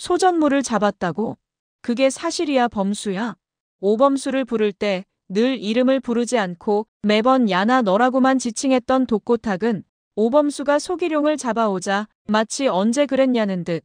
소전물을 잡았다고? 그게 사실이야, 범수야? 오범수를 부를 때 늘 이름을 부르지 않고 매번 야나 너라고만 지칭했던 독고탁은 오범수가 소기룡을 잡아오자 마치 언제 그랬냐는 듯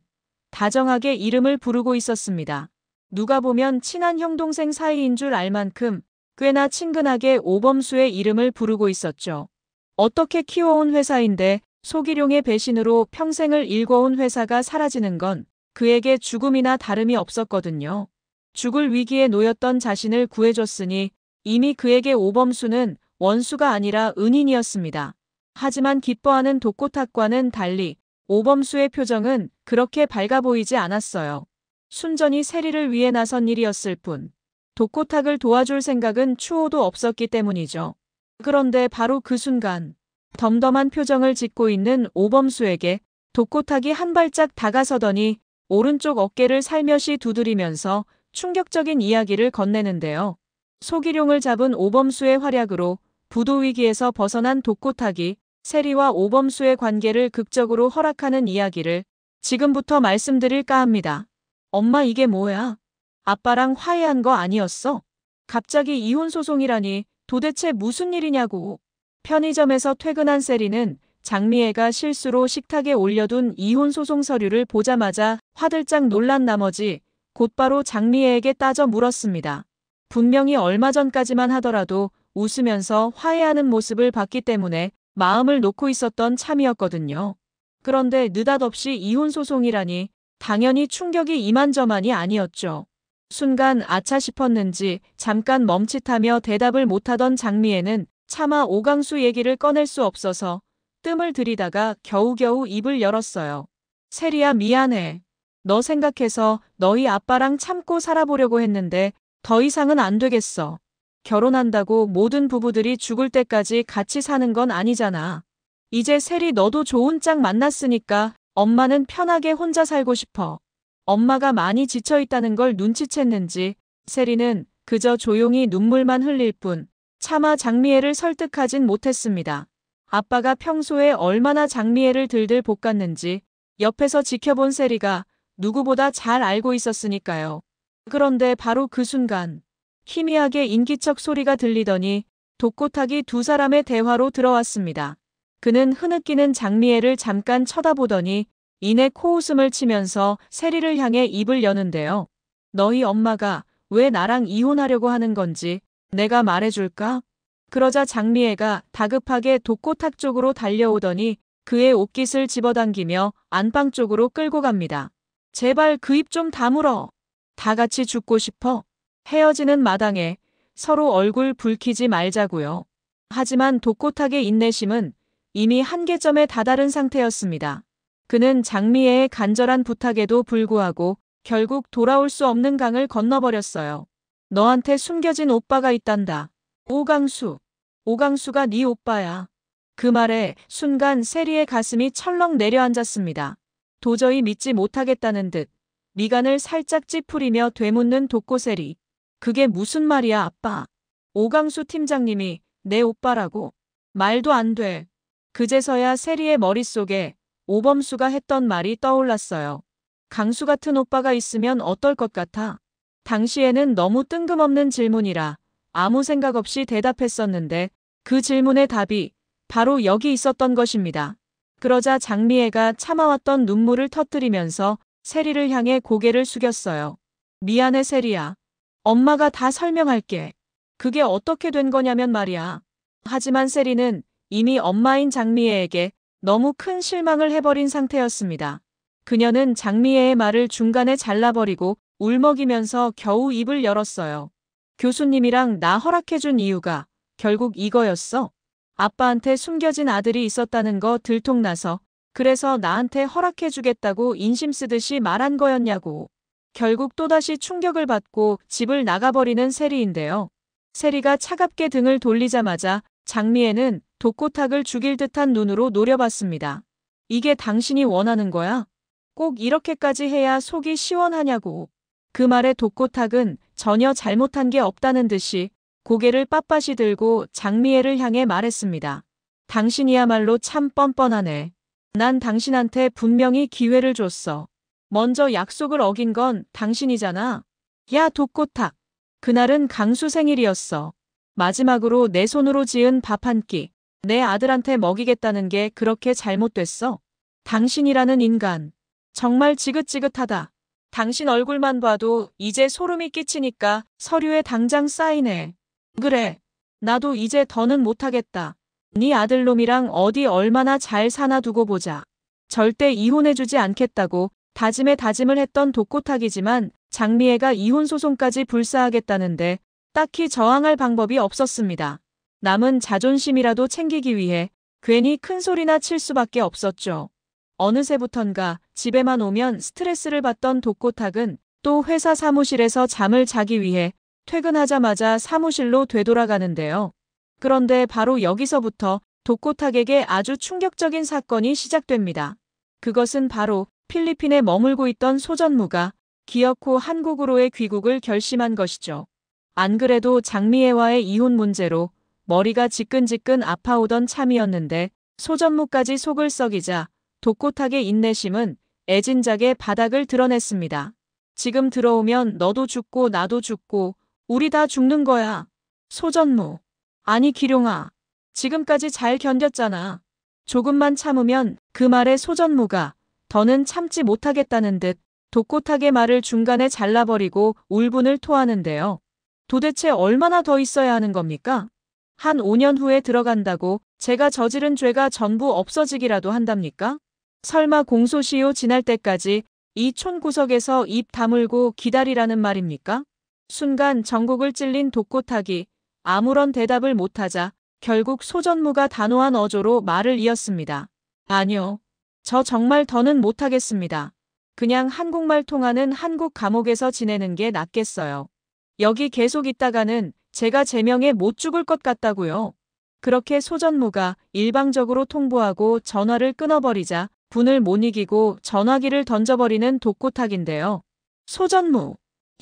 다정하게 이름을 부르고 있었습니다. 누가 보면 친한 형동생 사이인 줄 알 만큼 꽤나 친근하게 오범수의 이름을 부르고 있었죠. 어떻게 키워온 회사인데 소기룡의 배신으로 평생을 일궈온 회사가 사라지는 건 그에게 죽음이나 다름이 없었거든요. 죽을 위기에 놓였던 자신을 구해줬으니 이미 그에게 오범수는 원수가 아니라 은인이었습니다. 하지만 기뻐하는 독고탁과는 달리 오범수의 표정은 그렇게 밝아 보이지 않았어요. 순전히 세리를 위해 나선 일이었을 뿐 독고탁을 도와줄 생각은 추호도 없었기 때문이죠. 그런데 바로 그 순간 덤덤한 표정을 짓고 있는 오범수에게 독고탁이 한 발짝 다가서더니 오른쪽 어깨를 살며시 두드리면서 충격적인 이야기를 건네는데요. 소기룡을 잡은 오범수의 활약으로 부도 위기에서 벗어난 독고탁이 세리와 오범수의 관계를 극적으로 허락하는 이야기를 지금부터 말씀드릴까 합니다. 엄마, 이게 뭐야? 아빠랑 화해한 거 아니었어? 갑자기 이혼 소송이라니 도대체 무슨 일이냐고. 편의점에서 퇴근한 세리는 장미애가 실수로 식탁에 올려둔 이혼 소송 서류를 보자마자 화들짝 놀란 나머지 곧바로 장미애에게 따져 물었습니다. 분명히 얼마 전까지만 하더라도 웃으면서 화해하는 모습을 봤기 때문에 마음을 놓고 있었던 참이었거든요. 그런데 느닷없이 이혼 소송이라니 당연히 충격이 이만저만이 아니었죠. 순간 아차 싶었는지 잠깐 멈칫하며 대답을 못하던 장미애는 차마 오강수 얘기를 꺼낼 수 없어서 뜸을 들이다가 겨우겨우 입을 열었어요. 세리야, 미안해. 너 생각해서 너희 아빠랑 참고 살아보려고 했는데 더 이상은 안 되겠어. 결혼한다고 모든 부부들이 죽을 때까지 같이 사는 건 아니잖아. 이제 세리 너도 좋은 짝 만났으니까 엄마는 편하게 혼자 살고 싶어. 엄마가 많이 지쳐있다는 걸 눈치챘는지 세리는 그저 조용히 눈물만 흘릴 뿐 차마 장미애를 설득하진 못했습니다. 아빠가 평소에 얼마나 장미애를 들들 볶았는지 옆에서 지켜본 세리가 누구보다 잘 알고 있었으니까요. 그런데 바로 그 순간 희미하게 인기척 소리가 들리더니 독고탁이 두 사람의 대화로 들어왔습니다. 그는 흐느끼는 장미애를 잠깐 쳐다보더니 이내 코웃음을 치면서 세리를 향해 입을 여는데요. 너희 엄마가 왜 나랑 이혼하려고 하는 건지 내가 말해줄까? 그러자 장미애가 다급하게 독고탁 쪽으로 달려오더니 그의 옷깃을 집어당기며 안방 쪽으로 끌고 갑니다. 제발 그 입 좀 다물어. 다 같이 죽고 싶어. 헤어지는 마당에 서로 얼굴 붉히지 말자고요. 하지만 독고탁의 인내심은 이미 한계점에 다다른 상태였습니다. 그는 장미애의 간절한 부탁에도 불구하고 결국 돌아올 수 없는 강을 건너버렸어요. 너한테 숨겨진 오빠가 있단다. 오강수. 오강수가 네 오빠야. 그 말에 순간 세리의 가슴이 철렁 내려앉았습니다. 도저히 믿지 못하겠다는 듯 미간을 살짝 찌푸리며 되묻는 독고세리. 그게 무슨 말이야, 아빠? 오강수 팀장님이 내 오빠라고? 말도 안 돼. 그제서야 세리의 머릿속에 오범수가 했던 말이 떠올랐어요. 강수 같은 오빠가 있으면 어떨 것 같아? 당시에는 너무 뜬금없는 질문이라 아무 생각 없이 대답했었는데 그 질문의 답이 바로 여기 있었던 것입니다. 그러자 장미애가 참아왔던 눈물을 터뜨리면서 세리를 향해 고개를 숙였어요. 미안해, 세리야. 엄마가 다 설명할게. 그게 어떻게 된 거냐면 말이야. 하지만 세리는 이미 엄마인 장미애에게 너무 큰 실망을 해버린 상태였습니다. 그녀는 장미애의 말을 중간에 잘라버리고 울먹이면서 겨우 입을 열었어요. 교수님이랑 나 허락해준 이유가 결국 이거였어. 아빠한테 숨겨진 아들이 있었다는 거 들통나서 그래서 나한테 허락해주겠다고 인심 쓰듯이 말한 거였냐고. 결국 또다시 충격을 받고 집을 나가버리는 세리인데요. 세리가 차갑게 등을 돌리자마자 장미애는 독고탁을 죽일 듯한 눈으로 노려봤습니다. 이게 당신이 원하는 거야? 꼭 이렇게까지 해야 속이 시원하냐고. 그 말에 독고탁은 전혀 잘못한 게 없다는 듯이 고개를 빳빳이 들고 장미애를 향해 말했습니다. 당신이야말로 참 뻔뻔하네. 난 당신한테 분명히 기회를 줬어. 먼저 약속을 어긴 건 당신이잖아. 야, 독고탁. 그날은 강수 생일이었어. 마지막으로 내 손으로 지은 밥 한 끼. 내 아들한테 먹이겠다는 게 그렇게 잘못됐어? 당신이라는 인간. 정말 지긋지긋하다. 당신 얼굴만 봐도 이제 소름이 끼치니까 서류에 당장 사인해. 그래. 나도 이제 더는 못하겠다. 네 아들놈이랑 어디 얼마나 잘 사나 두고 보자. 절대 이혼해주지 않겠다고 다짐에 다짐을 했던 독고탁이지만 장미애가 이혼 소송까지 불사하겠다는데 딱히 저항할 방법이 없었습니다. 남은 자존심이라도 챙기기 위해 괜히 큰 소리나 칠 수밖에 없었죠. 어느새부턴가 집에만 오면 스트레스를 받던 독고탁은 또 회사 사무실에서 잠을 자기 위해 퇴근하자마자 사무실로 되돌아가는데요. 그런데 바로 여기서부터 독고탁에게 아주 충격적인 사건이 시작됩니다. 그것은 바로 필리핀에 머물고 있던 소전무가 기어코 한국으로의 귀국을 결심한 것이죠. 안 그래도 장미애와의 이혼 문제로 머리가 지끈지끈 아파오던 참이었는데 소전무까지 속을 썩이자 독고탁의 인내심은 애진작에 바닥을 드러냈습니다. 지금 들어오면 너도 죽고 나도 죽고 우리 다 죽는 거야. 소전무. 아니 기룡아. 지금까지 잘 견뎠잖아. 조금만 참으면 그 말에 소전무가 더는 참지 못하겠다는 듯 독고탁의 말을 중간에 잘라버리고 울분을 토하는데요. 도대체 얼마나 더 있어야 하는 겁니까? 한 5년 후에 들어간다고 제가 저지른 죄가 전부 없어지기라도 한답니까? 설마 공소시효 지날 때까지 이 촌구석에서 입 다물고 기다리라는 말입니까? 순간 전국을 찔린 독고탁이 아무런 대답을 못하자 결국 소전무가 단호한 어조로 말을 이었습니다. 아니요. 저 정말 더는 못하겠습니다. 그냥 한국말 통하는 한국 감옥에서 지내는 게 낫겠어요. 여기 계속 있다가는 제가 제명에 못 죽을 것 같다고요. 그렇게 소전무가 일방적으로 통보하고 전화를 끊어버리자 분을 못 이기고 전화기를 던져버리는 독고탁인데요. 소전무.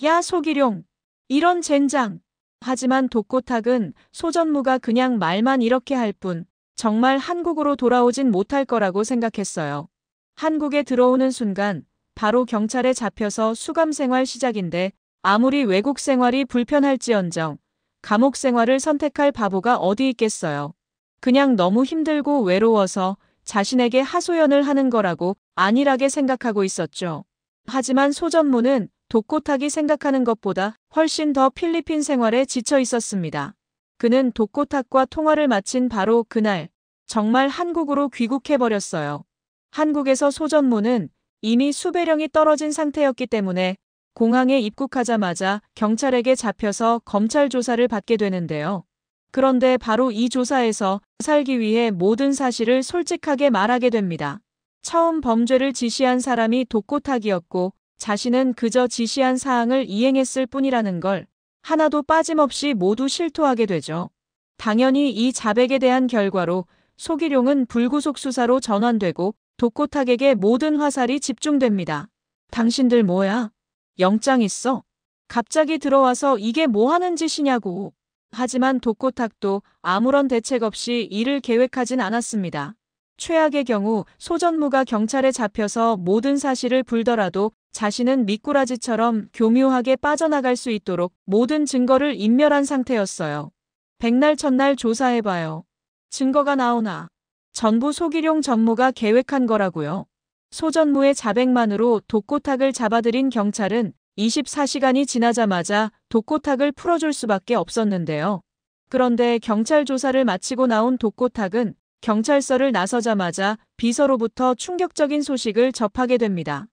야 소기룡. 이런 젠장. 하지만 독고탁은 소전무가 그냥 말만 이렇게 할 뿐 정말 한국으로 돌아오진 못할 거라고 생각했어요. 한국에 들어오는 순간 바로 경찰에 잡혀서 수감 생활 시작인데 아무리 외국 생활이 불편할지언정 감옥 생활을 선택할 바보가 어디 있겠어요. 그냥 너무 힘들고 외로워서 자신에게 하소연을 하는 거라고 안일하게 생각하고 있었죠. 하지만 소전무는 독고탁이 생각하는 것보다 훨씬 더 필리핀 생활에 지쳐 있었습니다. 그는 독고탁과 통화를 마친 바로 그날 정말 한국으로 귀국해버렸어요. 한국에서 소전무는 이미 수배령이 떨어진 상태였기 때문에 공항에 입국하자마자 경찰에게 잡혀서 검찰 조사를 받게 되는데요. 그런데 바로 이 조사에서 살기 위해 모든 사실을 솔직하게 말하게 됩니다. 처음 범죄를 지시한 사람이 독고탁이었고 자신은 그저 지시한 사항을 이행했을 뿐이라는 걸 하나도 빠짐없이 모두 실토하게 되죠. 당연히 이 자백에 대한 결과로 소기룡은 불구속 수사로 전환되고 독고탁에게 모든 화살이 집중됩니다. 당신들 뭐야? 영장 있어? 갑자기 들어와서 이게 뭐 하는 짓이냐고. 하지만 독고탁도 아무런 대책 없이 이를 계획하진 않았습니다. 최악의 경우 소전무가 경찰에 잡혀서 모든 사실을 불더라도 자신은 미꾸라지처럼 교묘하게 빠져나갈 수 있도록 모든 증거를 인멸한 상태였어요. 백날 첫날 조사해봐요. 증거가 나오나. 전부 소기룡 전무가 계획한 거라고요. 소전무의 자백만으로 독고탁을 잡아들인 경찰은 24시간이 지나자마자 독고탁을 풀어줄 수밖에 없었는데요. 그런데 경찰 조사를 마치고 나온 독고탁은 경찰서를 나서자마자 비서로부터 충격적인 소식을 접하게 됩니다.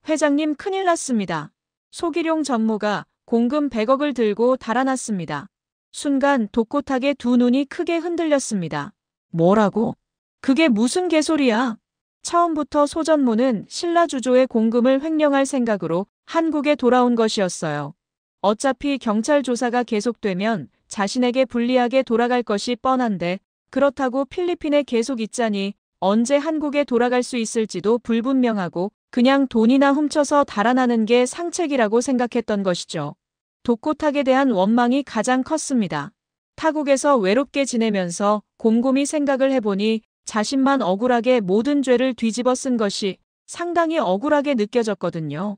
회장님 큰일 났습니다. 소기룡 전무가 공금 100억을 들고 달아났습니다. 순간 독고탁의 두 눈이 크게 흔들렸습니다. 뭐라고? 그게 무슨 개소리야? 처음부터 소전무는 신라주조의 공금을 횡령할 생각으로 한국에 돌아온 것이었어요. 어차피 경찰 조사가 계속되면 자신에게 불리하게 돌아갈 것이 뻔한데 그렇다고 필리핀에 계속 있자니 언제 한국에 돌아갈 수 있을지도 불분명하고 그냥 돈이나 훔쳐서 달아나는 게 상책이라고 생각했던 것이죠. 독고탁에 대한 원망이 가장 컸습니다. 타국에서 외롭게 지내면서 곰곰이 생각을 해보니 자신만 억울하게 모든 죄를 뒤집어 쓴 것이 상당히 억울하게 느껴졌거든요.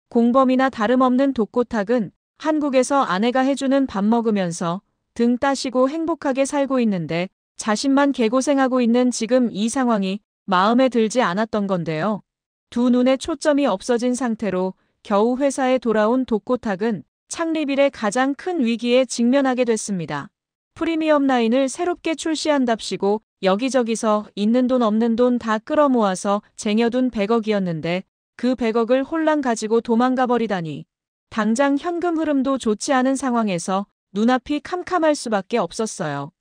공범이나 다름없는 독고탁은 한국에서 아내가 해주는 밥 먹으면서 등 따시고 행복하게 살고 있는데 자신만 개고생하고 있는 지금 이 상황이 마음에 들지 않았던 건데요. 두 눈에 초점이 없어진 상태로 겨우 회사에 돌아온 독고탁은 창립 이래 가장 큰 위기에 직면하게 됐습니다. 프리미엄 라인을 새롭게 출시한답시고 여기저기서 있는 돈 없는 돈 다 끌어모아서 쟁여둔 100억이었는데 그 100억을 홀랑 가지고 도망가 버리다니. 당장 현금 흐름도 좋지 않은 상황에서 눈앞이 캄캄할 수밖에 없었어요.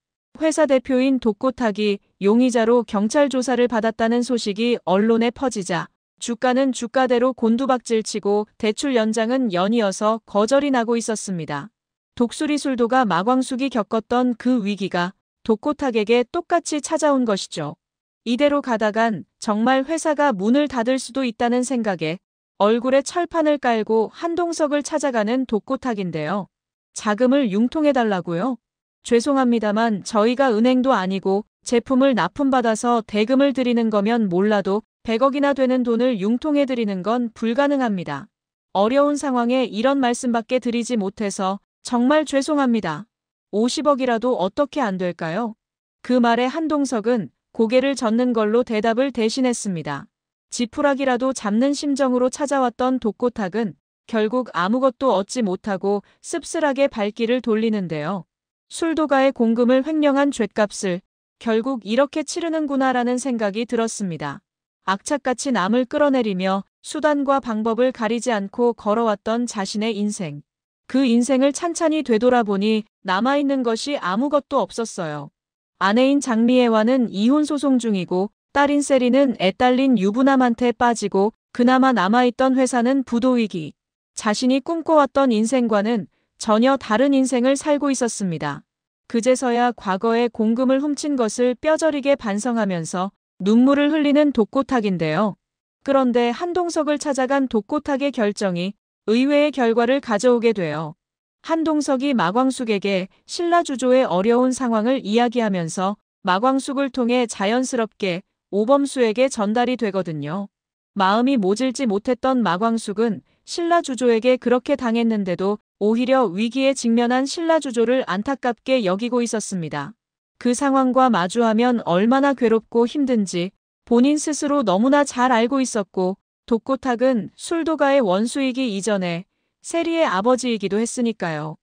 회사 대표인 독고탁이 용의자로 경찰 조사를 받았다는 소식이 언론에 퍼지자 주가는 주가대로 곤두박질치고 대출 연장은 연이어서 거절이 나고 있었습니다. 독수리 술도가 마광숙이 겪었던 그 위기가 독고탁에게 똑같이 찾아온 것이죠. 이대로 가다간 정말 회사가 문을 닫을 수도 있다는 생각에 얼굴에 철판을 깔고 한동석을 찾아가는 독고탁인데요. 자금을 융통해달라고요? 죄송합니다만 저희가 은행도 아니고 제품을 납품받아서 대금을 드리는 거면 몰라도 100억이나 되는 돈을 융통해드리는 건 불가능합니다. 어려운 상황에 이런 말씀밖에 드리지 못해서 정말 죄송합니다. 50억이라도 어떻게 안 될까요? 그 말에 한동석은 고개를 젓는 걸로 대답을 대신했습니다. 지푸라기라도 잡는 심정으로 찾아왔던 독고탁은 결국 아무것도 얻지 못하고 씁쓸하게 발길을 돌리는데요. 술도가의 공금을 횡령한 죗값을 결국 이렇게 치르는구나라는 생각이 들었습니다. 악착같이 남을 끌어내리며 수단과 방법을 가리지 않고 걸어왔던 자신의 인생. 그 인생을 찬찬히 되돌아보니 남아있는 것이 아무것도 없었어요. 아내인 장미애와는 이혼 소송 중이고 딸인 세리는 애딸린 유부남한테 빠지고 그나마 남아있던 회사는 부도위기. 자신이 꿈꿔왔던 인생과는 전혀 다른 인생을 살고 있었습니다. 그제서야 과거에 공금을 훔친 것을 뼈저리게 반성하면서 눈물을 흘리는 독고탁인데요. 그런데 한동석을 찾아간 독고탁의 결정이 의외의 결과를 가져오게 돼요. 한동석이 마광숙에게 신라주조의 어려운 상황을 이야기하면서 마광숙을 통해 자연스럽게 오범수에게 전달이 되거든요. 마음이 모질지 못했던 마광숙은 신라주조에게 그렇게 당했는데도 오히려 위기에 직면한 신라주조를 안타깝게 여기고 있었습니다. 그 상황과 마주하면 얼마나 괴롭고 힘든지 본인 스스로 너무나 잘 알고 있었고 독고탁은 술도가의 원수이기 이전에 세리의 아버지이기도 했으니까요.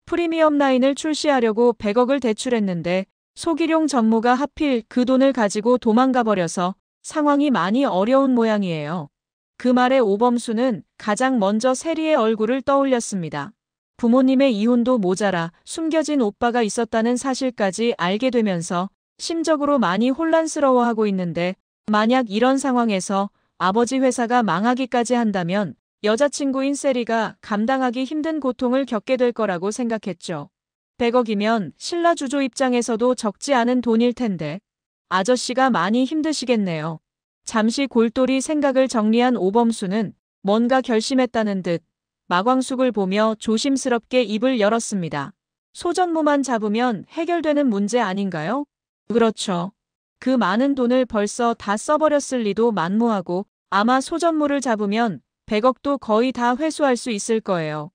프리미엄 라인을 출시하려고 100억을 대출했는데 소기룡 전무가 하필 그 돈을 가지고 도망가 버려서 상황이 많이 어려운 모양이에요. 그 말에 오범수는 가장 먼저 세리의 얼굴을 떠올렸습니다. 부모님의 이혼도 모자라 숨겨진 오빠가 있었다는 사실까지 알게 되면서 심적으로 많이 혼란스러워하고 있는데 만약 이런 상황에서 아버지 회사가 망하기까지 한다면 여자친구인 세리가 감당하기 힘든 고통을 겪게 될 거라고 생각했죠. 100억이면 신라주조 입장에서도 적지 않은 돈일 텐데 아저씨가 많이 힘드시겠네요. 잠시 골똘히 생각을 정리한 오범수는 뭔가 결심했다는 듯 마광숙을 보며 조심스럽게 입을 열었습니다. 소전무만 잡으면 해결되는 문제 아닌가요? 그렇죠. 그 많은 돈을 벌써 다 써버렸을 리도 만무하고 아마 소전무를 잡으면 100억도 거의 다 회수할 수 있을 거예요.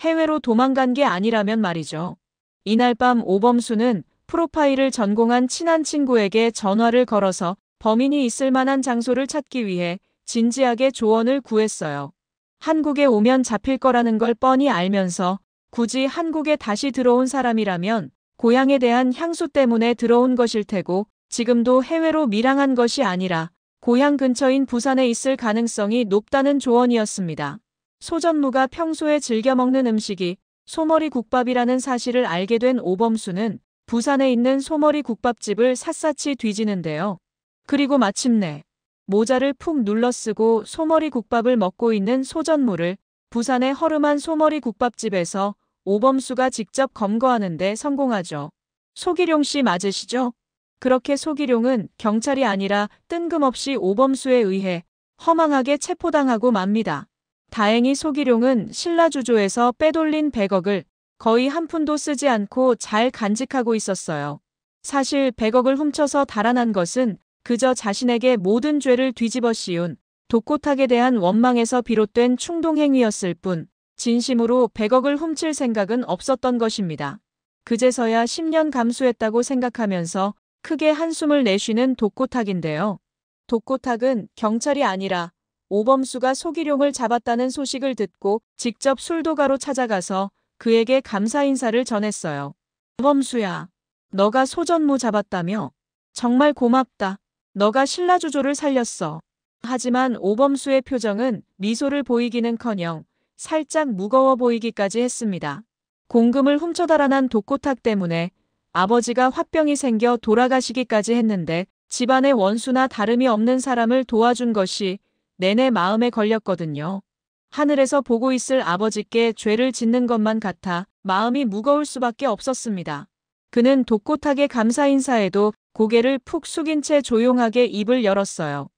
해외로 도망간 게 아니라면 말이죠. 이날 밤 오범수는 프로파일을 전공한 친한 친구에게 전화를 걸어서 범인이 있을 만한 장소를 찾기 위해 진지하게 조언을 구했어요. 한국에 오면 잡힐 거라는 걸 뻔히 알면서 굳이 한국에 다시 들어온 사람이라면 고향에 대한 향수 때문에 들어온 것일 테고 지금도 해외로 밀항한 것이 아니라 고향 근처인 부산에 있을 가능성이 높다는 조언이었습니다. 소전무가 평소에 즐겨 먹는 음식이 소머리 국밥이라는 사실을 알게 된 오범수는 부산에 있는 소머리 국밥집을 샅샅이 뒤지는데요. 그리고 마침내 모자를 푹 눌러쓰고 소머리 국밥을 먹고 있는 소전무를 부산의 허름한 소머리 국밥집에서 오범수가 직접 검거하는 데 성공하죠. 소기룡 씨 맞으시죠? 그렇게 소기룡은 경찰이 아니라 뜬금없이 오범수에 의해 허망하게 체포당하고 맙니다. 다행히 소기룡은 신라주조에서 빼돌린 100억을 거의 한 푼도 쓰지 않고 잘 간직하고 있었어요. 사실 100억을 훔쳐서 달아난 것은 그저 자신에게 모든 죄를 뒤집어 씌운 독고탁에 대한 원망에서 비롯된 충동행위였을 뿐 진심으로 100억을 훔칠 생각은 없었던 것입니다. 그제서야 10년 감수했다고 생각하면서 크게 한숨을 내쉬는 독고탁인데요. 독고탁은 경찰이 아니라 오범수가 소기룡을 잡았다는 소식을 듣고 직접 술도가로 찾아가서 그에게 감사 인사를 전했어요. 오범수야, 너가 소전무 잡았다며? 정말 고맙다. 너가 신라주조를 살렸어. 하지만 오범수의 표정은 미소를 보이기는커녕 살짝 무거워 보이기까지 했습니다. 공금을 훔쳐 달아난 독고탁 때문에 아버지가 화병이 생겨 돌아가시기까지 했는데 집안의 원수나 다름이 없는 사람을 도와준 것이 내내 마음에 걸렸거든요. 하늘에서 보고 있을 아버지께 죄를 짓는 것만 같아 마음이 무거울 수밖에 없었습니다. 그는 독고탁의 감사 인사에도 고개를 푹 숙인 채 조용하게 입을 열었어요.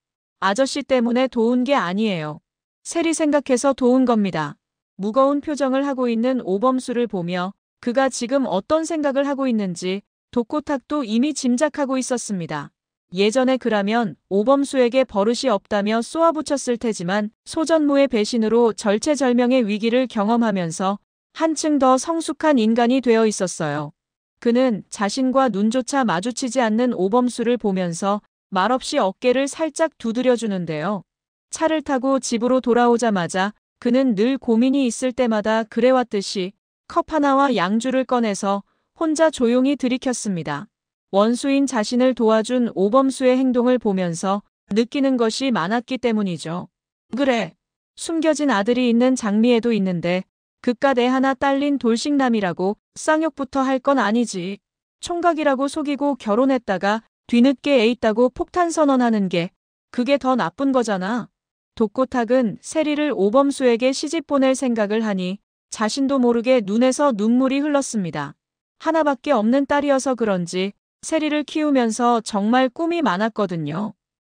아저씨 때문에 도운 게 아니에요. 세리 생각해서 도운 겁니다. 무거운 표정을 하고 있는 오범수를 보며 그가 지금 어떤 생각을 하고 있는지 독고탁도 이미 짐작하고 있었습니다. 예전에 그라면 오범수에게 버릇이 없다며 쏘아붙였을 테지만 소전무의 배신으로 절체절명의 위기를 경험하면서 한층 더 성숙한 인간이 되어 있었어요. 그는 자신과 눈조차 마주치지 않는 오범수를 보면서 말없이 어깨를 살짝 두드려주는데요. 차를 타고 집으로 돌아오자마자 그는 늘 고민이 있을 때마다 그래왔듯이 컵 하나와 양주를 꺼내서 혼자 조용히 들이켰습니다. 원수인 자신을 도와준 오범수의 행동을 보면서 느끼는 것이 많았기 때문이죠. 그래, 숨겨진 아들이 있는 장미에도 있는데 그깟 애 하나 딸린 돌싱남이라고 쌍욕부터 할 건 아니지. 총각이라고 속이고 결혼했다가 뒤늦게 애 있다고 폭탄 선언하는 게 그게 더 나쁜 거잖아. 독고탁은 세리를 오범수에게 시집 보낼 생각을 하니 자신도 모르게 눈에서 눈물이 흘렀습니다. 하나밖에 없는 딸이어서 그런지 세리를 키우면서 정말 꿈이 많았거든요.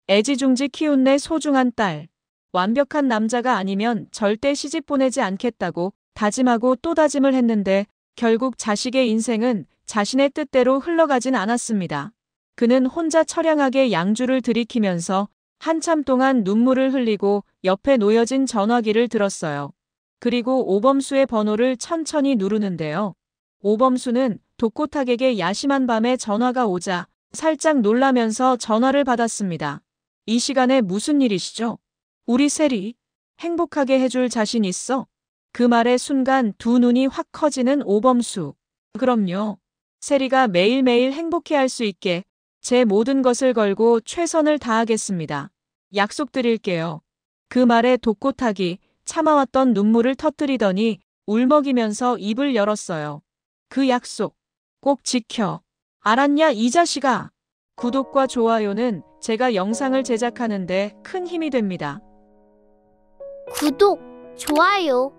애지중지 키운 내 소중한 딸. 완벽한 남자가 아니면 절대 시집 보내지 않겠다고 다짐하고 또 다짐을 했는데 결국 자식의 인생은 자신의 뜻대로 흘러가진 않았습니다. 그는 혼자 처량하게 양주를 들이키면서 한참 동안 눈물을 흘리고 옆에 놓여진 전화기를 들었어요. 그리고 오범수의 번호를 천천히 누르는데요. 오범수는 독고탁에게 야심한 밤에 전화가 오자 살짝 놀라면서 전화를 받았습니다. 이 시간에 무슨 일이시죠? 우리 세리, 행복하게 해줄 자신 있어? 그 말의 순간 두 눈이 확 커지는 오범수. 그럼요. 세리가 매일매일 행복해할 수 있게 제 모든 것을 걸고 최선을 다하겠습니다. 약속드릴게요. 그 말에 독고탁이 참아왔던 눈물을 터뜨리더니 울먹이면서 입을 열었어요. 그 약속 꼭 지켜. 알았냐 이 자식아. 구독과 좋아요는 제가 영상을 제작하는데 큰 힘이 됩니다. 구독, 좋아요